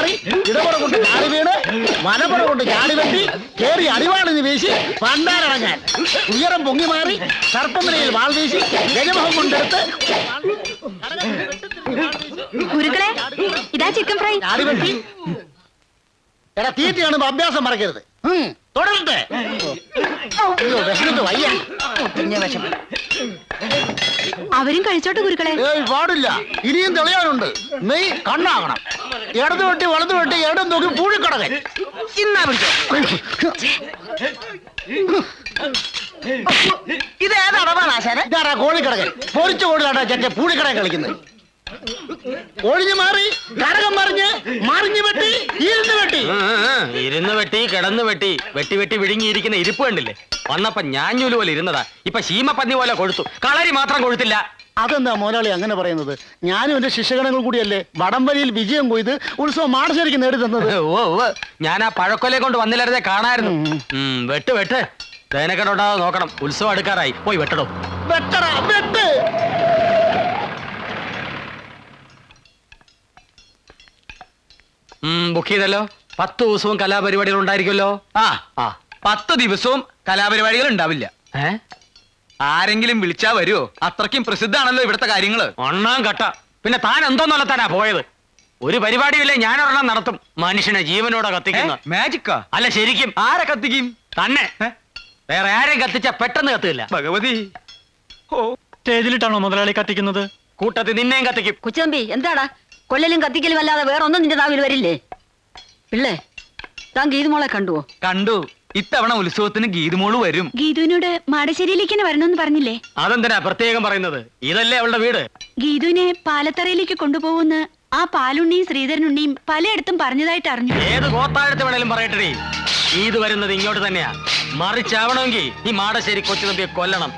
മാറി ഇടപുറം കൊണ്ട് ചാടി വീണ് വലപുറം കൊണ്ട് ചാടി വെട്ടി കേറി അടിവാളിന് വീശി പണ്ടാരടങ്ങാൻ ഉയരം പൊങ്ങി മാറി സർപ്പനിലയിൽ വാൾ വീശി ഗജമുഖം കൊണ്ടെടുത്ത് ഗുരുക്കളെ ഇതാ ചിക്കൻ ഫ്രൈ. ചാടി വെട്ടി എടാ തീറ്റി കാണുമ്പോ അഭ്യാസം മറക്കരുത്. തുടരട്ടെ. വിശന്നിട്ട് വയ്യ. അവരും കഴിച്ചോട്ടെ ഗുരുക്കളെ. പാടില്ല, ഇനിയും തെളിയാനുണ്ട്. നെയ് കണ്ണാകണം. ഇടത് വെട്ടി വലത് വെട്ടി ഇടം നോക്കി പൂഴിക്കടകൻ. ഇന്നാ പിടിച്ചോ. ഇത് ഏതടവാണ് ആശാനെ? ഇതാരാ കോഴിക്കടകൻ? പൊരിച്ച കോഴിലാട്ടാ ചെറ്റ പൂഴിക്കടകൻ കളിക്കുന്നത്. ഒഴിഞ്ഞു മാറി കടകം മറിഞ്ഞു വെട്ടി ഇരുന്ന് വെട്ടി കിടന്നു വെട്ടി വെട്ടി വെട്ടി വിഴുങ്ങിയിരിക്കുന്ന ഇരിപ്പ് കണ്ടില്ലേ? വന്നപ്പോ ഞാഞ്ഞൂല് പോലെ ഇരുന്നതാ, ഇപ്പൊ ശീമപ്പന്നി പോലെ കൊഴുത്തു. കളരി മാത്രം കൊഴുത്തില്ല. അതെന്താ മോലാളി അങ്ങനെ പറയുന്നത്? ഞാനും എന്റെ ശിഷ്യഗണങ്ങൾ കൂടിയല്ലേ വടംവലിയിൽ വിജയം കൊയ്ത് ഉത്സവം മാടശ്ശേരിക്ക് നേടി തന്നത്. ഞാൻ ആ പഴക്കൊലെ കൊണ്ട് വന്നില്ലായിരുന്നേ കാണായിരുന്നു. വെട്ട് വെട്ട് തേനക്കെട്ടുണ്ടാകാതെ നോക്കണം. ഉത്സവം അടുക്കാറായി, പോയി വെട്ടടോ. വെട്ടടാ വെട്ട്. ബുക്ക് ചെയ്തല്ലോ. 10 ദിവസവും കലാപരിപാടികൾ ഉണ്ടായിരിക്കുമല്ലോ. 10 ദിവസവും കലാപരിപാടികൾ ഉണ്ടാവില്ല. ആരെങ്കിലും വിളിച്ചാ വരുമോ? അത്രയ്ക്കും പ്രസിദ്ധാണല്ലോ ഇവിടുത്തെ കാര്യങ്ങള്. ഒന്നാം കട്ട. പിന്നെ താൻ എന്തോന്നല്ല താനാ പോയത്? ഒരു പരിപാടിയില്ലേ ഞാനൊരെണ്ണം നടത്തും. മനുഷ്യനെ ജീവനോടെ കത്തിക്കുന്ന മാജിക്കാ? അല്ല ശരിക്കും. ആരെ കത്തിക്കും? തന്നെ. വേറെ ആരെയും കത്തിച്ച പെട്ടെന്ന് കത്തില്ല. ഭഗവതി. സ്റ്റേജിലിട്ടാണോ മുതലാളി കത്തിക്കുന്നത്? കൂട്ടത്തിൽ നിന്നെയും കത്തിക്കും. കുച്ചമ്പി എന്താടാ കൊല്ലലും കത്തിക്കലും അല്ലാതെ വേറെ ഒന്നും നിന്റെ നാവിൽ വരില്ലേ? പിള്ളേ താൻ ഗീതുമോളെ കണ്ടുവോ? കണ്ടു. ഇത്തവണ ഉത്സവത്തിന് ഗീതുമോള് വരും. ഗീതുവിനോട് മാടശ്ശേരിയിലേക്ക് തന്നെ വരണമെന്ന് പറഞ്ഞില്ലേ? അതെന്തിനാ പ്രത്യേകം പറയുന്നത്? ഇതല്ലേ അവളുടെ വീട്. ഗീതുവിനെ പാലത്തറയിലേക്ക് കൊണ്ടുപോകുന്ന ആ പാലുണ്ണിയും ശ്രീധരനുണ്ണിയും പലയിടത്തും പറഞ്ഞതായിട്ട് അറിഞ്ഞു. ഏത് ഗോത്താഴത്ത് വേണേലും പറയട്ടെ, ഇത് വരുന്നത് ഇങ്ങോട്ട് തന്നെയാ. മറിച്ചാവണമെങ്കിൽ ഈ മാടശ്ശേരി കൊച്ചുതമ്പിയെ കൊല്ലണം.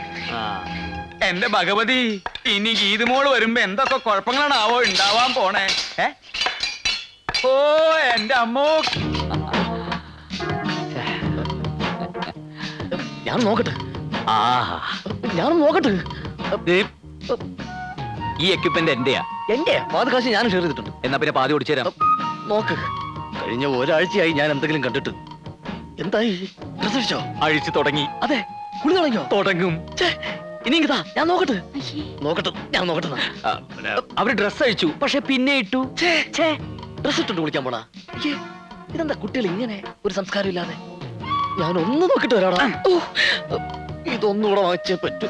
എന്റെ ഭഗവതി, ഇനി ഗീതുമോള് വരുമ്പോ എന്തൊക്കെ കുഴപ്പങ്ങളാണാവോ ഉണ്ടാവാൻ പോണേ. ഓ എന്റെ അമ്മോ. ഞാൻ നോക്കട്ടെ. ഞാൻ നോക്കട്ടെ. ഈ എക്യുപ്മെന്റ് എന്റെയാ. എന്റെ പാതി കാശ് ഞാൻ ഷെയർ ചെയ്തിട്ടുണ്ട്. എന്നാ പിന്നെ പാതി ഓടിച്ചു തരാം. നോക്ക്, കഴിഞ്ഞ ഒരാഴ്ചയായി ഞാൻ എന്തെങ്കിലും കണ്ടിട്ട്. എന്തായി? ഡ്രസ് അഴിച്ചോ? അഴിച്ചു തുടങ്ങി. അതെ, കുളി തുടങ്ങിയോ? തുടങ്ങും. ഇനി ഞാൻ നോക്കട്ടെ. ഞാൻ നോക്കട്ടെ. അവര് ഡ്രസ് അഴിച്ചു, പക്ഷെ പിന്നെ ഇട്ടു. ഡ്രസ് ഇട്ടുണ്ട് കുളിക്കാൻ പോണാ? ഇതെന്താ കുട്ടികൾ ഇങ്ങനെ ഒരു സംസ്കാരം ഇല്ലാതെ? ഞാൻ ഒന്ന് നോക്കിട്ട് വരാടാ. ഇതൊന്നുകൂടെ വാങ്ങിച്ചേ പറ്റൂ.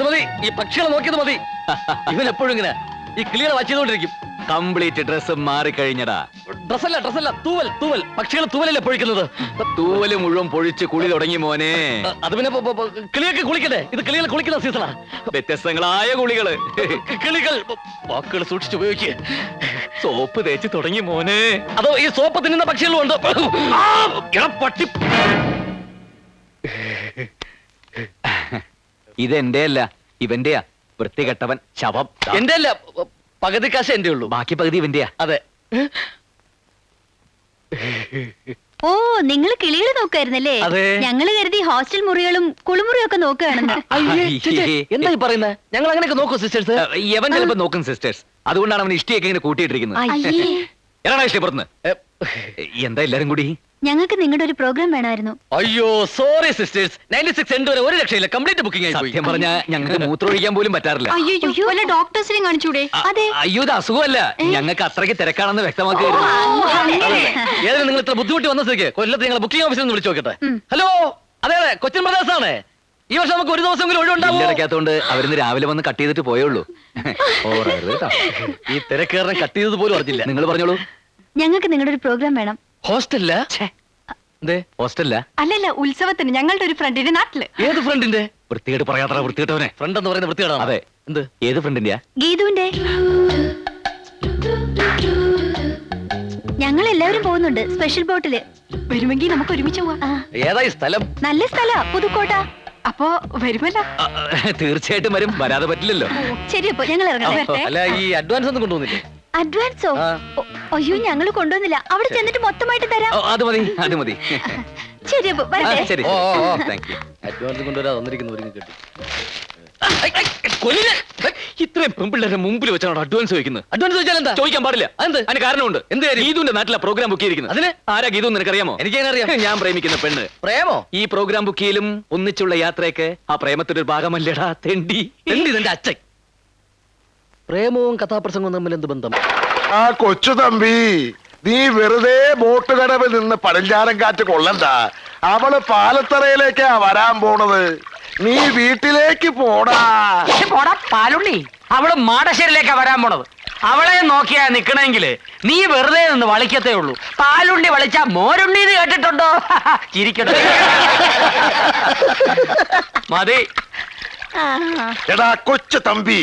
മതി, ഈ പക്ഷികളെ നോക്കിയത് മതി. ഇവൻ എപ്പോഴും ഇങ്ങനെ ഈ കിളികളെ വായിച്ചുകൊണ്ടിരിക്കും. Complete dress മാറിക്കഴിഞ്ഞടാ. ഡ്രസ്സല്ല, തൂവൽ. പക്ഷികൾ തൂവലല്ലേ പൊഴിക്കുന്നത്? തൂവല് മുഴുവൻ പൊഴിച്ച് കുളി തുടങ്ങി മോനെ. അത് പിന്നെ കിളിയൊക്കെ കുളിക്കട്ടെ. ഇത് കിളികൾ കുളിക്കുന്ന സീസണാ. വ്യത്യസ്തങ്ങളായ കുളികള്. കിളികൾ വാക്കുകൾ സൂക്ഷിച്ചുപയോഗിക്കുക. സോപ്പ് തേച്ച് തുടങ്ങി മോനെ. അതോ ഈ സോപ്പ് തിന്നുന്ന പക്ഷികളും ഉണ്ട്. പട്ടി. ഇതെന്റെ അല്ല, ഇവന്റെയാ. വൃത്തികെട്ടവൻ ശവം. എന്റെ അല്ല, പകുതി കാശ് എന്റെ ഉള്ളൂ, ബാക്കി പകുതി ഇവന്റെയാ. അതെ. ഓ, നിങ്ങൾ കിളികൾ നോക്കായിരുന്നല്ലേ? ഞങ്ങള് കരുതി ഹോസ്റ്റൽ മുറികളും കുളിമുറിയും ഒക്കെ നോക്കുകയാണെന്ന്. എന്താ ഈ പറയുന്നത്? ഞങ്ങൾ അങ്ങനെയൊക്കെ നോക്കൂ സിസ്റ്റേഴ്സ്. യവൻ ചിലപ്പോ നോക്കും സിസ്റ്റേഴ്സ്. അതുകൊണ്ടാണ് അവൻ ഇഷ്ടിയൊക്കെ ഇങ്ങനെ കൂട്ടിയിട്ടിരിക്കുന്നത്. എടാ ഇഷ്ടപ്പെടുന്നു. എന്താ എല്ലാരും കൂടി? ഞങ്ങൾക്ക് നിങ്ങളുടെ ഒരു പ്രോഗ്രാം വേണമായിരുന്നു. അയ്യോ സോറി സിസ്റ്റേഴ്സ്, 96 എൻഡ് വരെ ഒരു രക്ഷയില്ല. കംപ്ലീറ്റ് ബുക്കിംഗ് ആയി. സത്യം പറഞ്ഞാ ഞങ്ങൾക്ക് മൂത്രമൊഴിക്കാൻ പോലും പറ്റാറില്ല. അയ്യോ, വല്ല ഡോക്ടേഴ്സിനെയും കാണിച്ചൂടെ? അതെ. അയ്യോ, ഇത് അസുഖമല്ല, ഞങ്ങൾക്ക് അത്രയ്ക്ക് തിരക്കാണെന്ന് വ്യക്തമാക്കിയായിരുന്നു. ഏതായാലും നിങ്ങൾ ഇത്ര ബുദ്ധിമുട്ടി വന്ന സ്ഥിതിക്ക് കൊല്ലത്ത് ഞങ്ങൾ ബുക്കിംഗ് ഓഫീസിൽ നിന്ന് വിളിച്ചു നോക്കട്ടെ. ഹലോ, അതെ കൊച്ചിൻ ബ്രദേഴ്സ് ആണ്. ഈ വർഷം നമുക്ക് ഒരു ദിവസം ഒഴിവുണ്ടാക്കാത്തോണ്ട് അവരിന്ന് രാവിലെ വന്ന് കട്ട് ചെയ്തിട്ട് പോയുള്ളൂ. ഈ തിരക്കേറിനെ കട്ട് ചെയ്തത് പോലും അറിഞ്ഞില്ല. നിങ്ങൾ പറഞ്ഞോളൂ. ഞങ്ങൾക്ക് നിങ്ങളുടെ ഒരു പ്രോഗ്രാം വേണം. ഹോസ്റ്റലില്ല? ഹോസ്റ്റലില്ല, അല്ലല്ല, ഉത്സവത്തിന് ഞങ്ങളുടെ ഒരു ഫ്രണ്ടിന്റെ നാട്ടില്. ഏത് ഫ്രണ്ടിന്റെ? വൃത്തികേട് പറയാത്ര വൃത്തികെട്ടവനെ. ഫ്രണ്ട് എന്ന് പറയുന്ന വൃത്തികേടാണ്. അതെ. എന്ത്? ഏത് ഫ്രണ്ടിന്റെയാ? ഗീതുവിന്റെ. ഞങ്ങൾ എല്ലാവരും പോകുന്നുണ്ട് സ്പെഷ്യൽ ബോട്ടില്. വരുമെങ്കിൽ നമുക്ക് ഒരുമിച്ച് പോവാം. ഏതായി സ്ഥലം? നല്ല സ്ഥലാ, പുതുക്കോട്ട. അപ്പോ വരുമല്ലോ? തീർച്ചയായിട്ടും വരും, വരാതെ പറ്റില്ലല്ലോ. ശരി, അപ്പൊ ഞങ്ങൾ ഇറങ്ങട്ടെ. അല്ല, ഈ അഡ്വാൻസ് ഒന്നും കൊണ്ടുവന്നില്ലേ? അഡ്വാൻസോ? അയ്യോ, ഞങ്ങൾ കൊണ്ടുവന്നില്ല. അവിടെ ചെന്നിട്ട് മൊത്തമായിട്ട് തരാം. അത് മതി. ശരി, അപ്പൊ വരട്ടെ. ശരി. അഡ്വാൻസ് കൊണ്ടുവരാ വന്നിരിക്കുന്നവരും കേട്ടു. ഇത്രയും പെമ്പിള്ളേരുടെ മുമ്പിൽ വെച്ചാണ് അഡ്വാൻസ് ചോദിക്കുന്നത്. അഡ്വാൻസ് ചോദിച്ചാൽ എന്താ? ചോദിക്കാൻ പാടില്ല. എന്ത്? അതിന് കാരണമുണ്ട്. എന്ത് കാര്യം? ഗീതുവിന്റെ നാട്ടിലെ പ്രോഗ്രാം ബുക്ക് ചെയ്തിരിക്കുന്നത്. അതിന്? ആരാ ഗീതു നിനക്കറിയാമോ? എനിക്കെങ്ങനെ അറിയാം? ഞാൻ പ്രേമിക്കുന്ന പെണ്ണ്. പ്രേമോ? ഈ പ്രോഗ്രാം ബുക്ക് ചെയ്യലും ഒന്നിച്ചുള്ള യാത്രയൊക്കെ ആ പ്രേമത്തിന്റെ ഒരു ഭാഗമല്ലേടാ തെണ്ടി. എന്ത് നിന്റെ അച്ഛൻ? പ്രേമവും കഥാപ്രസംഗവും തമ്മിൽ എന്ത് ബന്ധം? ആ കൊച്ചു തമ്പി, നീ വെറുതെ ബോട്ട് കടവിൽ നിന്ന് പടിഞ്ഞാറൻ കാറ്റ് കൊള്ളണ്ട. അവള് പാലത്തറയിലേക്കാ വരാൻ പോണത്. നീ വീട്ടിലേക്ക് പോടാ. പോടാ പാലുണ്ണി, അവള് മാടശ്ശേരിയിലേക്കാ വരാൻ പോണത്. അവളെ നോക്കിയാ നിക്കണെങ്കില് നീ വെറുതെ നിന്ന് വളിക്കത്തേ ഉള്ളൂ. പാലുണ്ണി വളിച്ചാ മോരുണ്ണി എന്ന് കേട്ടിട്ടുണ്ടോ? ചിരിക്കട്ടെ. മതി. എടാ കൊച്ചു തമ്പി,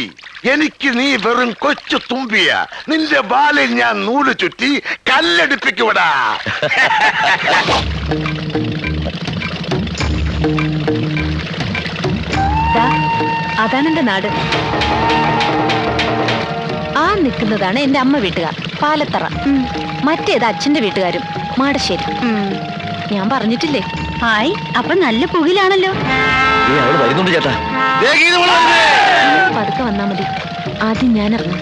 എനിക്ക് നീ വെറും കൊച്ചു തുമ്പിയ. നിന്റെ ബാലിൽ ഞാൻ നൂല് ചുറ്റി കല്ലടിപ്പിക്കൂടാ. അതാണ് എന്റെ നാട്. ആ നിൽക്കുന്നതാണ് എന്റെ അമ്മ വീട്ടുകാർ, പാലത്തറ. മറ്റേത് അച്ഛന്റെ വീട്ടുകാരും, മാടശ്ശേരി. ഞാൻ പറഞ്ഞിട്ടില്ലേ? ഹായ്, അപ്പൊ നല്ല പുകിലാണല്ലോ. അവള് വരുന്നുണ്ട് ചേട്ടാ. പതുക്കെ വന്നാ മതി. ആദ്യം ഞാൻ ഇറങ്ങും.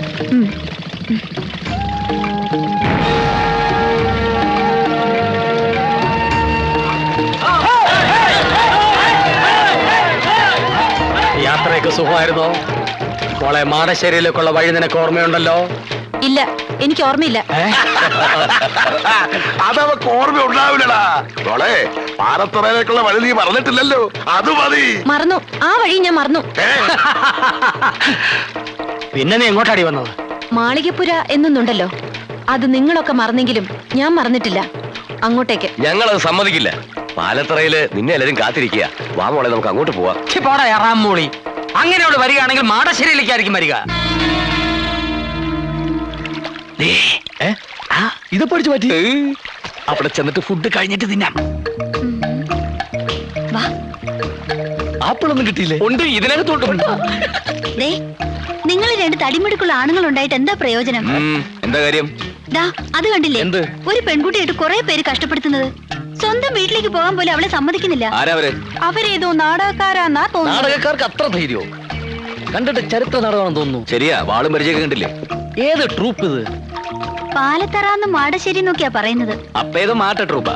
യാത്രയൊക്കെ സുഖമായിരുന്നോ മോളെ? മാടശ്ശേരിയിലേക്കുള്ള വഴി നിനക്ക് ഓർമ്മയുണ്ടല്ലോ? ഇല്ല, എനിക്ക് ഓർമ്മയില്ല. അതവക്ക് ഓർമ്മ ഉണ്ടാവില്ലടാ. മോളെ, പാലത്തറയിലേക്കുള്ള വഴി നീ പറഞ്ഞിട്ടില്ലല്ലോ, അത് മതി. മറന്നു, ആ വഴി ഞാൻ മറന്നു. പിന്നെ നീ എങ്ങോട്ടാടി വന്നത്? മാളികപ്പുര എന്നൊന്നുണ്ടല്ലോ, അത് നിങ്ങളൊക്കെ മറന്നെങ്കിലും ഞാൻ മറന്നിട്ടില്ല. അങ്ങോട്ടേക്ക്. ഞങ്ങളത് സമ്മതിക്കില്ല. പാലത്തറയില് നിന്നെ എല്ലാരും കാത്തിരിക്കുക. വാ മോളെ, നമുക്ക് അങ്ങോട്ട് പോവാം. പോടാ എറാം മൂളി. അങ്ങനെ അവള് വരികയാണെങ്കിൽ മാടശ്ശേരിയിലേക്കായിരിക്കും വരിക. ഇത് പഠിച്ചു പറ്റി. അവിടെ ചെന്നിട്ട് ഫുഡ് കഴിഞ്ഞിട്ട് തിന്നാം. വാ. ആപ്പിളൊന്നും കിട്ടിയില്ലേ? ഉണ്ട്, ഇതിനകത്തോട്ടുണ്ട്. നിങ്ങൾ രണ്ട് തടിമിടുക്കുള്ള ആണുങ്ങൾ ഉണ്ടായിട്ട് എന്താ പ്രയോജനം? എന്താ കാര്യം? ദാ, അത് കണ്ടില്ലേ? എന്ത്? ഒരു പെൺകുട്ടിയായിട്ട് കുറെ പേര് കഷ്ടപ്പെടുത്തുന്നത്. സ്വന്തം വീട്ടിലേക്ക് പോകാൻ പോലും അവളെ സമ്മതിക്കുന്നില്ല. ആരാവര്? അവരേതോ നാടകക്കാരാന്നാ തോന്നുന്നു. നാടകക്കാർക്ക് അത്ര ധൈര്യമോ? കണ്ടിട്ട് ചരിത്ര നാടകമാണെന്ന് തോന്നുന്നു. ശരിയാ, വാളും പരിചയൊക്കെ കണ്ടില്ലേ? ഏത് ട്രൂപ്പ് ഇത്? പാലത്തറാന്ന് മാടശ്ശേരി എന്നൊക്കെയാ പറയുന്നത്. അപ്പേത് മാറ്റ ട്രൂപ്പാ.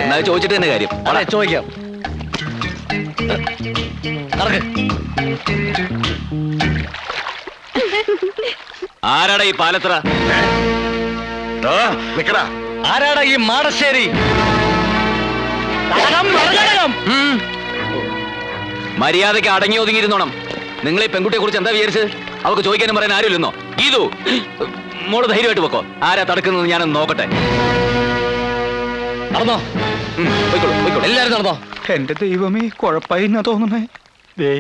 എന്നാ ചോദിച്ചിട്ട് തന്നെ കാര്യം. അതെ, ചോദിക്കാം. നടക്ക്. ആരാടാ ഈ പാലത്തറ? നിക്കടാ. ആരാടാ ഈ മാടശ്ശേരി? മര്യാദയ്ക്ക് അടങ്ങി ഒതുങ്ങിയിരുന്നോണം. നിങ്ങൾ ഈ പെൺകുട്ടിയെ കുറിച്ച് എന്താ വിചാരിച്ചത്? അവർക്ക് ചോദിക്കാനും പറയാൻ ആരുമില്ലെന്നോ? ഗീതു, മോള് ധൈര്യമായിട്ട് വെക്കോ. ആരാ തടുക്കുന്നത് ഞാനൊന്ന് നോക്കട്ടെ. നടന്നോ? പോയിക്കോളൂ, പോയിക്കോളൂ. എല്ലാരും നടന്നോ? എന്റെ ദൈവമേ, കുഴപ്പമായിന്നാ തോന്നുന്നേ. ദേ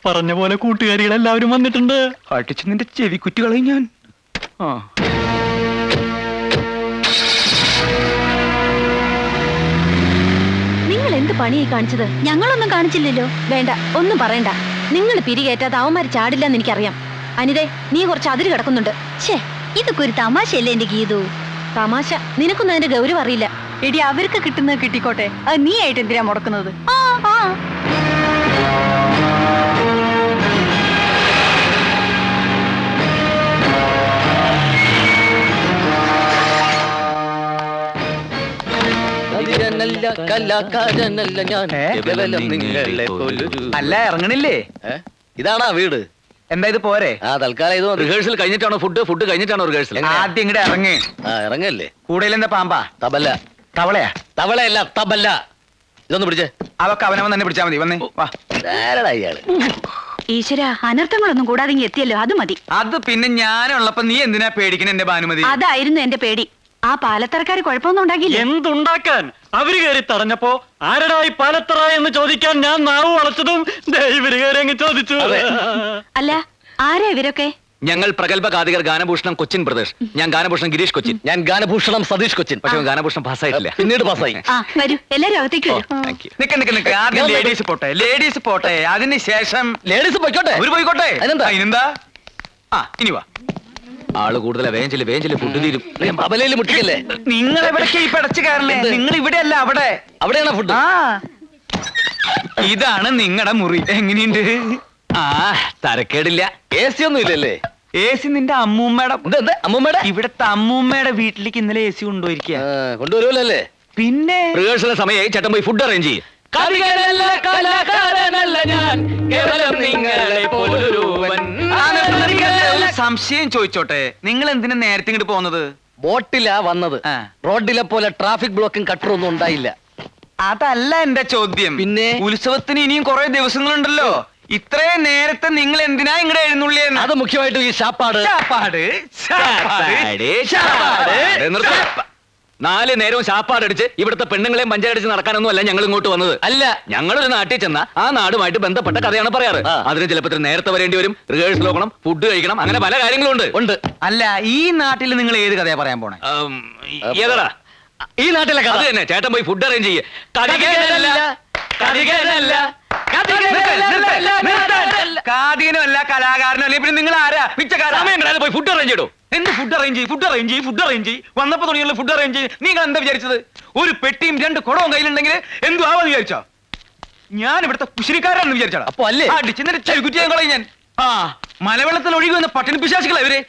പറഞ്ഞ പോലെ കൂട്ടുകാരികളെല്ലാവരും വന്നിട്ടുണ്ട്. അടിച്ച് നിന്റെ ചെവി കുറ്റികളയും ഞാൻ. ആ, നിങ്ങൾ എന്ത് പണിയായി കാണിച്ചത്? ഞങ്ങളൊന്നും കാണിച്ചില്ലല്ലോ. വേണ്ട, ഒന്നും പറയണ്ട. നിങ്ങൾ പിരികേറ്റാതെ അവന്മാര് ചാടില്ലെന്ന് എനിക്കറിയാം. അനിതേ, നീ കുറച്ച് അതിര് കിടക്കുന്നുണ്ട്. ഛേ, ഇതൊക്കെ ഒരു തമാശയല്ലേ എന്റെ ഗീതു? തമാശ? നിനക്കൊന്നും അതിന്റെ ഗൗരവം അറിയില്ല. എടി, അവർക്ക് കിട്ടുന്നത് കിട്ടിക്കോട്ടെ. അത് നീ ആയിട്ട് എന്തിനാ മുടക്കുന്നത്? കലാകാരനല്ല ഞാൻ, കേവലം നിങ്ങളെ പോലൊരു. അല്ല, ഇറങ്ങണില്ലേ? ഇതാണാ വീട്? എന്താ ഇത് പോരെ? ആ, തൽക്കാലം ഇത് മതി. റിഹേഴ്സൽ കഴിഞ്ഞിട്ടാണോ ഫുഡ്? ഫുഡ് കഴിഞ്ഞിട്ടാണോ റിഹേഴ്സൽ? ആദ്യം ഇങ്ങടെ ഇറങ്ങ്. ആ, ഇറങ്ങല്ലേ. കൂടുതൽ എന്താ പാമ്പാ? തബല. തവളയാ? തവളയല്ല, തബല്ല. ഇതൊന്ന് പിടിച്ചേ. അവക്ക് അവനവൻ തന്നെ പിടിച്ചാ മതി. വന്നേ, വാ. ആരടാ ഇയാള്? ഈശ്വര, അനർത്ഥങ്ങളൊന്നും കൂടാതെ ഇങ്ങ് എത്തിയല്ലോ, അത് മതി. അത് പിന്നെ ഞാനുള്ളപ്പോ നീ എന്തിനാ പേടിക്കണ എന്റെ ഭാനുമതി? അതായിരുന്നു എന്റെ പേടി. ആ പാലത്തറക്കാര് കുഴപ്പമൊന്നും ഉണ്ടാക്കിയില്ല. എന്തുണ്ടാക്കാൻ? അവര് കയറി തടഞ്ഞപ്പോ ആരടാ ഈ പാലത്തറ എന്ന് ചോദിക്കാൻ ഞാൻ നാവ് വളച്ചതും ഇവര് കയറി അങ്ങ് ചോദിച്ചു. അല്ല, ആരാ ഇവരൊക്കെ? ഞങ്ങൾ പ്രഗത്ഭ ഗാതികർ ഗാനഭൂഷണം കൊച്ചിൻ പ്രദേശ്. ഞാൻ ഗാനഭൂഷണം ഗിരീഷ് കൊച്ചിൻ. ഞാൻ ഗാനഭൂഷണം സതീഷ് കൊച്ചിൻ. പക്ഷെ ഗാനഭൂഷണം പാസ്സായിട്ടില്ല. പിന്നീട് പാസ്സായി. ആ, വരൂ, എല്ലാരും അകത്തേക്ക് വരൂ. Thank you. നിക്ക് ആദ്യം ലേഡീസ് പോട്ടെ, ലേഡീസ് പോട്ടെ. അതിനുശേഷം ലേഡീസ് പോയിക്കോട്ടെ. അവര് പോയിക്കോട്ടെ. അതിനെന്താ? ആ, ഇനി വാ. ആള് കൂടുതലാ. വേഞ്ചില് ഫുഡ് തീരും. തബലയിൽ മുട്ടിക്കല്ലേ? നിങ്ങൾ എവിടേക്ക് ഈ പടച്ചു കയറണേ? നിങ്ങൾ ഇവിടെ അല്ല, അവിടെ. അവിടെയാണോ ഫുഡ്? ആ, ഇതാണ് നിങ്ങളുടെ മുറി. എങ്ങനെയുണ്ട്? ആ തരക്കേടില്ല. AC ഒന്നും ഇല്ലല്ലേ? എ സി നിന്റെ അമ്മൂമ്മയുടെ എന്താ അമ്മൂമ്മയുടെ ഇവിടത്തെ അമ്മൂമ്മയുടെ വീട്ടിലേക്ക് ഇന്നലെ എ സി കൊണ്ടുപോയിരിക്കുക. കൊണ്ടുവരുമല്ലേ? പിന്നെ റിഹേഴ്സൽ സമയമായി ചേട്ടൻ പോയി ഫുഡ് അറേഞ്ച് ചെയ്യും. കലാകാരനല്ല ഞാൻ, കേവലം നിങ്ങളെ പോലൊരുവൻ. ഒരു സംശയം ചോദിച്ചോട്ടെ, നിങ്ങൾ എന്തിനാ നേരത്തെ ഇങ്ങോട്ട് പോകുന്നത്? ബോട്ടിലാ വന്നത്. ആ. റോഡിലെ പോലെ ട്രാഫിക് ബ്ലോക്കും കട്ടറും ഒന്നും ഉണ്ടായില്ല. അതല്ല എന്റെ ചോദ്യം. പിന്നെ? ഉത്സവത്തിന് ഇനിയും കുറെ ദിവസങ്ങളുണ്ടല്ലോ. ഇത്രയും നേരത്തെ നിങ്ങൾ എന്തിനാ ഇങ്ങടെ എഴുന്നള്ളിയെന്ന്? അത് മുഖ്യമായിട്ടും ഈ ശാപ്പാട്. ശാപ്പാട്, ശാപ്പാട്, ശാപ്പാട്, ശാപ്പാട്. ശാപ്പാട്. നിർത്ത്. 4 നേരവും ശാപ്പാടടിച്ച് ഇവിടുത്തെ പെണ്ണുങ്ങളെയും പഞ്ചായടിച്ച് നടക്കാനൊന്നും അല്ല ഞങ്ങൾ ഇങ്ങോട്ട് വന്നത്. അല്ല, ഞങ്ങളൊരു നാട്ടിൽ ചെന്ന ആ നാടുമായിട്ട് ബന്ധപ്പെട്ട കഥയാണ് പറയാറ്. ആ. അതിന് ചിലപ്പോൾ ഇത്തിരി നേരത്തെ വരേണ്ടി വരും, റിഹേഴ്സൽ നോക്കണം, ഫുഡ് കഴിക്കണം, അങ്ങനെ പല കാര്യങ്ങളും ഉണ്ട്. ഉണ്ട്. അല്ല, ഈ നാട്ടിൽ നിങ്ങൾ ഏത് കഥയാ പറയാൻ പോണേ? ഏതാടാ? ഈ നാട്ടിലെ കഥ അത് തന്നെ. ചേട്ടൻ പോയി ഫുഡ് അറേഞ്ച് ചെയ്യേ. കാതീനല്ല, കലാകാരനോ അല്ലെ, പിന്നെ നിങ്ങൾ ആരാ? പിച്ചക്കാരൻ. പോയി ഫുഡ് അറേഞ്ച് ചെയ്തോ. എന്ത് ഫുഡ് അറേഞ്ച് ചെയ്യും? ഫുഡ് അറേഞ്ച് ചെയ്യും, ഫുഡ് അറേഞ്ച് ചെയ്യും. വന്നപ്പോ തുടങ്ങിയുള്ള ഫുഡ് അറേഞ്ച് ചെയ്യും. നിങ്ങൾ എന്താ വിചാരിച്ചത്? ഒരു പെട്ടിയും 2 കുടവും കയ്യിലുണ്ടെങ്കിൽ എന്തു ആവാന്ന് വിചാരിച്ചോ? ഞാൻ ഇവിടുത്തെ കുശിരിക്കാരാണെന്ന് വിചാരിച്ചാ? അപ്പൊ അല്ലേ? അടിച്ചെന്നിട്ട് ചെവിക്കുറ്റിയാൻ കളയും ഞാൻ. ആ, മലവെള്ളത്തിൽ ഒഴുകി വന്ന പട്ടിണി പിശാചികളാ ഇവര്.